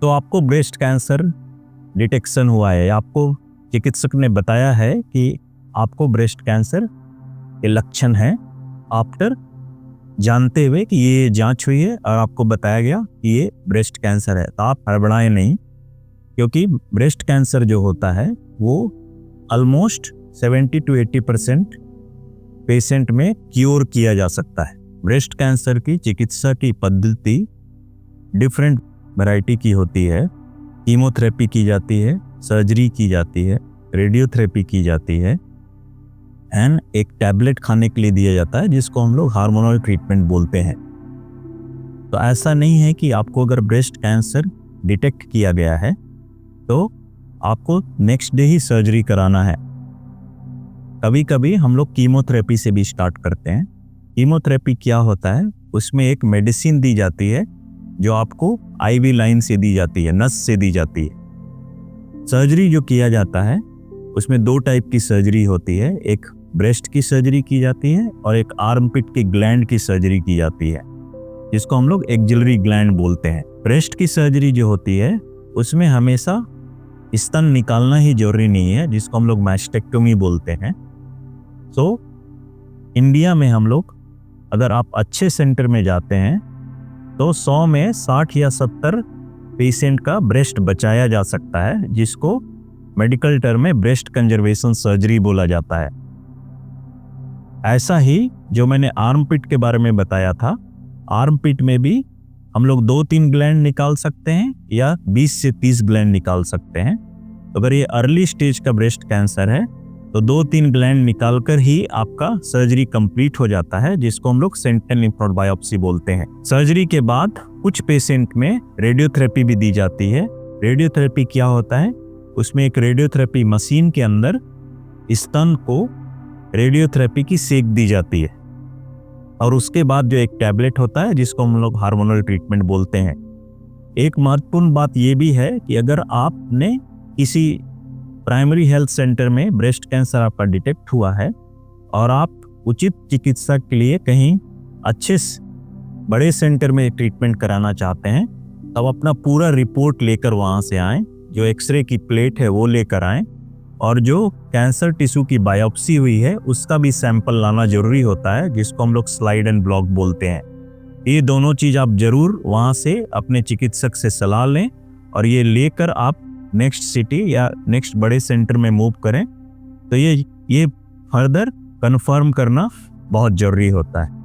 तो आपको breast cancer detection हुआ है, आपको चिकित्सक ने बताया है कि आपको ब्रेस्ट कैंसर के लक्षण हैं, आफ्टर जानते हुए कि ये जांच हुई है और आपको बताया गया कि ये ब्रेस्ट कैंसर है, तो आप हड़बड़ाएं नहीं, क्योंकि ब्रेस्ट कैंसर जो होता है वो ऑलमोस्ट 70 to 80% पेशेंट में क्योर किया जा सकता है। ब्रेस्ट कैंसर की चिकित्सा की पद्धति डिफरेंट वैरायटी की होती है। कीमोथेरेपी की जाती है, सर्जरी की जाती है, रेडियोथेरेपी की जाती है एंड एक टैबलेट खाने के लिए दिया जाता है जिसको हम लोग हार्मोनल ट्रीटमेंट बोलते हैं। तो ऐसा नहीं है कि आपको अगर ब्रेस्ट कैंसर डिटेक्ट किया गया है तो आपको नेक्स्ट डे ही सर्जरी कराना है। कभी कभी हम लोग कीमोथेरेपी से भी स्टार्ट करते हैं। कीमोथेरेपी क्या होता है, उसमें एक मेडिसिन दी जाती है जो आपको आईवी लाइन से दी जाती है, नस से दी जाती है। सर्जरी जो किया जाता है उसमें दो टाइप की सर्जरी होती है, एक ब्रेस्ट की सर्जरी की जाती है और एक आर्मपिट की ग्लैंड की सर्जरी की जाती है जिसको हम लोग एक्सिलरी ग्लैंड बोलते हैं। ब्रेस्ट की सर्जरी जो होती है उसमें हमेशा स्तन निकालना ही जरूरी नहीं है, जिसको हम लोग मैस्टेक्टोमी बोलते हैं। सो इंडिया में हम लोग अगर आप अच्छे सेंटर में जाते हैं तो 100 में 60 या 70 पेशेंट का ब्रेस्ट बचाया जा सकता है, जिसको मेडिकल टर्म में ब्रेस्ट कंजर्वेशन सर्जरी बोला जाता है। ऐसा ही जो मैंने आर्मपिट के बारे में बताया था, आर्मपिट में भी हम लोग 2-3 ग्लैंड निकाल सकते हैं या 20 से 30 ग्लैंड निकाल सकते हैं। तो अगर ये अर्ली स्टेज का ब्रेस्ट कैंसर है तो 2-3 ग्लैंड निकालकर ही आपका सर्जरी कंप्लीट हो जाता है, जिसको हम लोग सेंटिनल लिम्फ नोड बायोप्सी बोलते हैं। सर्जरी के बाद कुछ पेशेंट में रेडियोथेरेपी भी दी जाती है। रेडियोथेरेपी क्या होता है, उसमें एक रेडियोथेरेपी मशीन के अंदर स्तन को रेडियोथेरेपी की सेक दी जाती है और उसके बाद जो एक टैबलेट होता है जिसको हम लोग हार्मोनल ट्रीटमेंट बोलते हैं। एक महत्वपूर्ण बात यह भी है कि अगर आपने किसी प्राइमरी हेल्थ सेंटर में ब्रेस्ट कैंसर आपका डिटेक्ट हुआ है और आप उचित चिकित्सा के लिए कहीं अच्छे बड़े सेंटर में ट्रीटमेंट कराना चाहते हैं, तब अपना पूरा रिपोर्ट लेकर वहाँ से आएँ, जो एक्सरे की प्लेट है वो लेकर आएँ और जो कैंसर टिश्यू की बायोप्सी हुई है उसका भी सैंपल लाना जरूरी होता है, जिसको हम लोग स्लाइड एंड ब्लॉक बोलते हैं। ये दोनों चीज़ आप जरूर वहाँ से अपने चिकित्सक से सलाह लें और ये लेकर आप नेक्स्ट सिटी या नेक्स्ट बड़े सेंटर में मूव करें। तो ये फर्दर कन्फर्म करना बहुत ज़रूरी होता है।